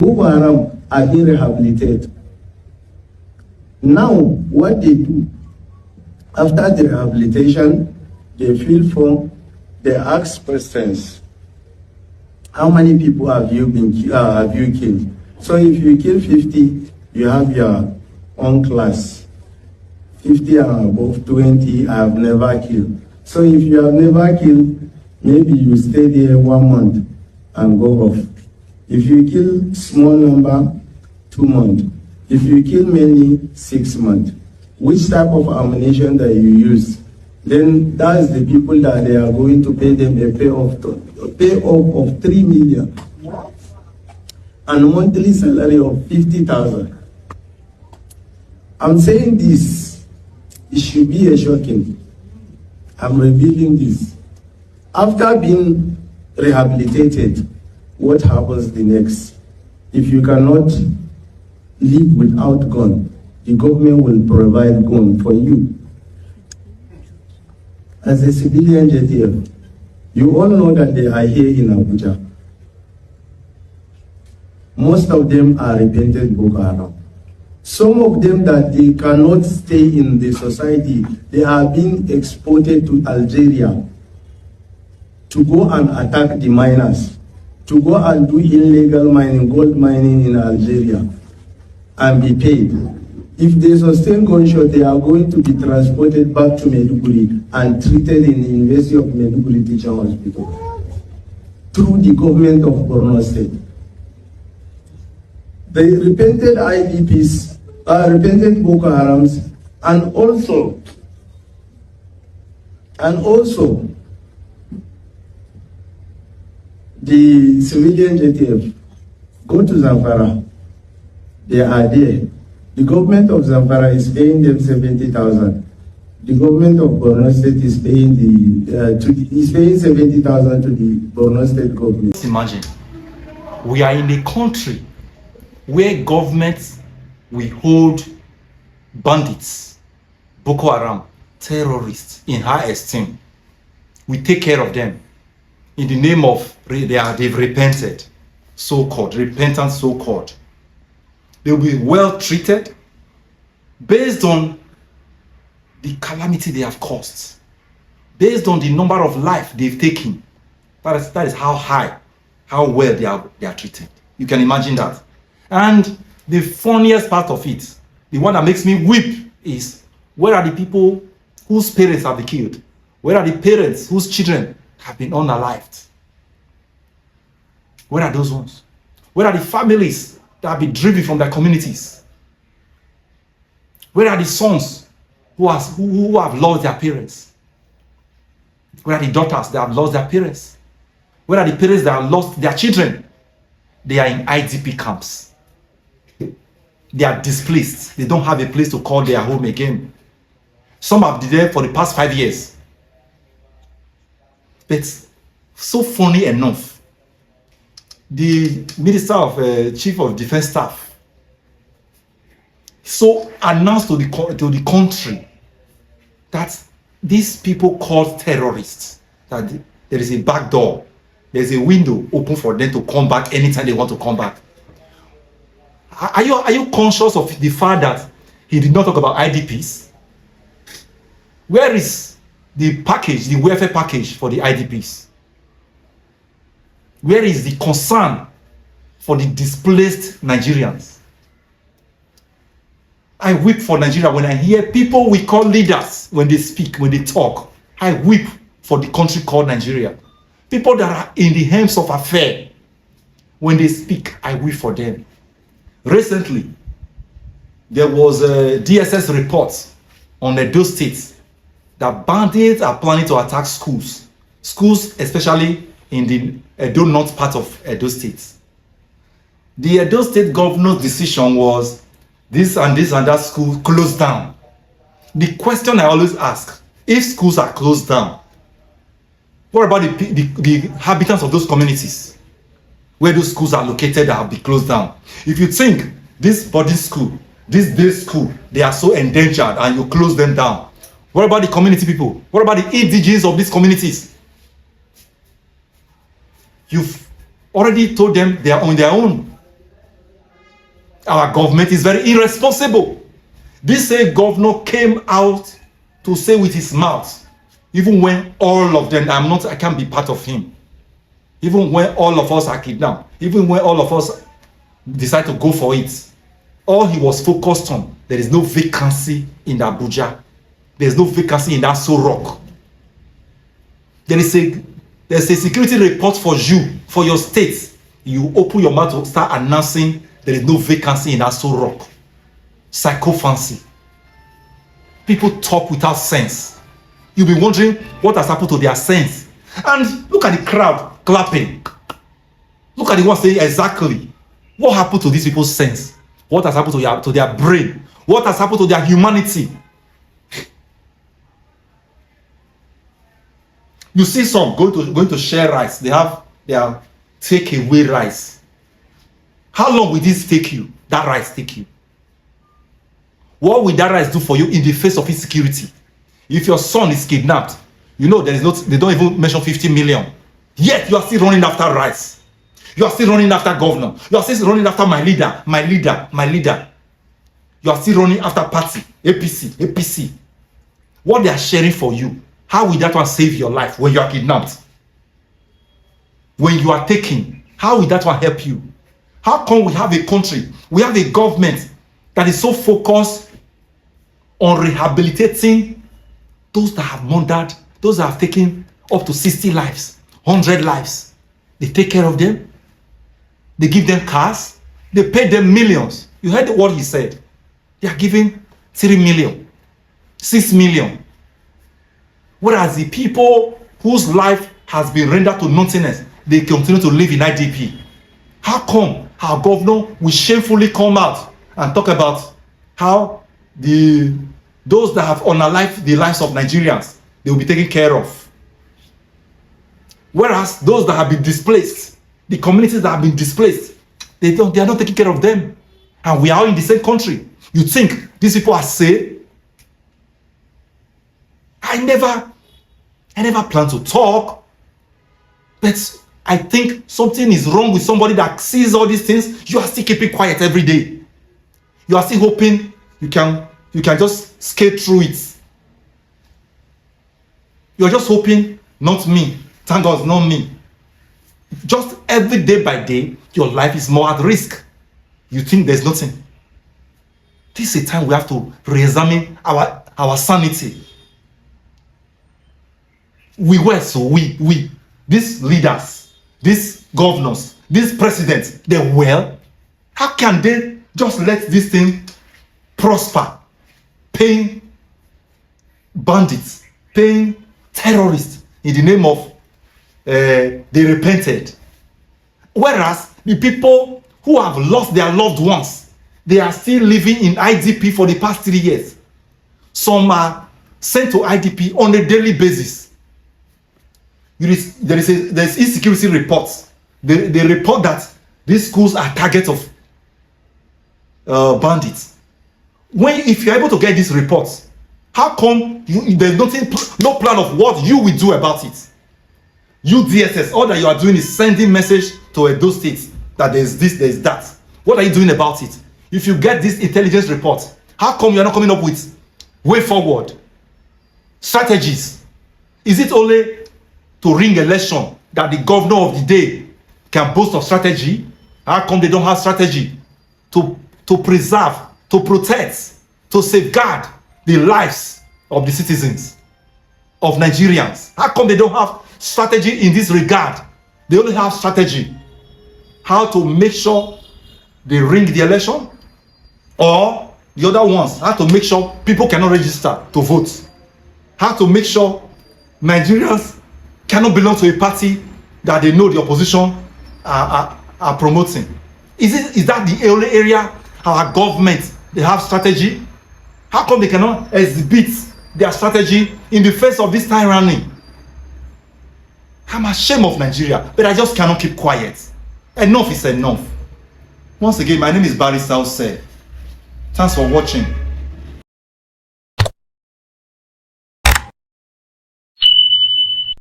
Boko Haram are being rehabilitated. Now, what they do, after the rehabilitation, they fill form, they ask questions. How many people have you killed? So if you kill 50, you have your own class. 50 and above, 20, I have never killed. So if you have never killed, maybe you stay there 1 month and go off. If you kill small number, 2 months. If you kill many, 6 months. Which type of ammunition that you use? Then that's the people that they are going to pay them a payoff of 3 million and a monthly salary of 50,000. I'm saying this, it should be a shocking. I'm revealing this. After being rehabilitated, what happens the next? If you cannot live without gun, the government will provide gun for you. As a civilian JTF, you all know that they are here in Abuja. Most of them are repentant Boko Haram. Some of them that they cannot stay in the society, they are being exported to Algeria to go and attack the miners, to go and do illegal mining, gold mining in Algeria, and be paid. If they sustain gunshot, they are going to be transported back to Maiduguri and treated in the University of Maiduguri Teaching Hospital through the government of Borno State. The repented IDPs, repented Boko Harams, and also the civilian JTF go to Zamfara. They are there. The government of Zamfara is paying them 70,000. The government of Borno State is paying paying 70,000 to the Borno State government. Imagine, we are in a country where governments will hold bandits, Boko Haram, terrorists in high esteem. We take care of them in the name of they've repented, so-called, repentant so-called. They will be well treated based on the calamity they have caused, based on the number of life they've taken. That is how well they are treated. You can imagine that. And the funniest part of it, the one that makes me weep, is where are the people whose parents have been killed? Where are the parents whose children have been unalived? Where are those ones? Where are the families that have been driven from their communities? Where are the sons who have lost their parents? Where are the daughters that have lost their parents? Where are the parents that have lost their children? They are in IDP camps. They are displaced. They don't have a place to call their home again. Some have been there for the past 5 years. But so funny enough, the Minister of Chief of Defense Staff so announced to the country that these people called terrorists, that there is a back door, there's a window open for them to come back anytime they want to come back. Are you conscious of the fact that he did not talk about IDPs? Where is the package, the welfare package for the IDPs? Where is the concern for the displaced Nigerians? I weep for Nigeria when I hear people we call leaders, when they speak, when they talk. I weep for the country called Nigeria. People that are in the helms of affair, when they speak, I weep for them. Recently, there was a DSS report on Edo State that bandits are planning to attack schools, especially in the Edo North part of Edo State. The Edo State governor's decision was this and that school closed down. The question I always ask, if schools are closed down, what about the inhabitants of those communities where those schools are located that have been closed down? If you think this boarding school, this day school, they are so endangered and you close them down, what about the community people? What about the indigenous of these communities? You've already told them they are on their own. Our government is very irresponsible. This same governor came out to say with his mouth, even when all of them, I can't be part of him. Even when all of us are kidnapped, even when all of us decide to go for it, all he was focused on, there is no vacancy in Abuja. There's no vacancy in that Rock. There's a security report for you, for your state. You open your mouth to start announcing there is no vacancy in that Rock. Psychophancy. People talk without sense. You'll be wondering what has happened to their sense. And look at the crowd clapping. Look at the one saying exactly what happened to these people's sense. What has happened to their brain? What has happened to their humanity? You see some going to share rice. They have their takeaway rice. How long will this take you? That rice take you? What will that rice do for you in the face of insecurity? If your son is kidnapped, you know they don't even mention 50 million. Yet you are still running after rice. You are still running after governor. You are still running after my leader. You are still running after party, APC. What they are sharing for you, how will that one save your life when you are kidnapped? When you are taken, how will that one help you? How come we have a country, we have a government that is so focused on rehabilitating those that have murdered, those that have taken up to 60 lives, 100 lives? They take care of them. They give them cars. They pay them millions. You heard what he said. They are giving 3 million, 6 million. Whereas the people whose life has been rendered to nothingness, they continue to live in IDP. How come our governor will shamefully come out and talk about how those that have unalived the lives of Nigerians, they will be taken care of? Whereas those that have been displaced, the communities that have been displaced, they are not taking care of them. And we are in the same country. You think these people are safe? I never plan to talk, but I think something is wrong with somebody that sees all these things. You are still keeping quiet every day. You are still hoping you can just skate through it. You are just hoping, not me. Thank God, not me. Just every day by day, your life is more at risk. You think there's nothing. This is a time we have to re-examine our sanity. These leaders, these governors, these presidents, they're well. How can they just let this thing prosper? Paying bandits, paying terrorists in the name of they repented. Whereas the people who have lost their loved ones, they are still living in IDP for the past 3 years. Some are sent to IDP on a daily basis. There's insecurity reports. They report that these schools are targets of bandits. If you're able to get these reports, how come there's no plan of what you will do about it? You DSS, all that you are doing is sending message to those states that there's this, there's that. What are you doing about it? If you get this intelligence report, how come you're not coming up with way forward strategies? Is it only to ring election that the governor of the day can boast of strategy? How come they don't have strategy to preserve, to protect, to safeguard the lives of the citizens, of Nigerians? How come they don't have strategy in this regard? They only have strategy how to make sure they ring the election, or the other ones, how to make sure people cannot register to vote, how to make sure Nigerians cannot belong to a party that they know the opposition are promoting. Is that the only area our government they have strategy? How come they cannot exhibit their strategy in the face of this tyranny? I'm ashamed of Nigeria, but I just cannot keep quiet. Enough is enough. Once again, my name is Barrister Ose. Thanks for watching.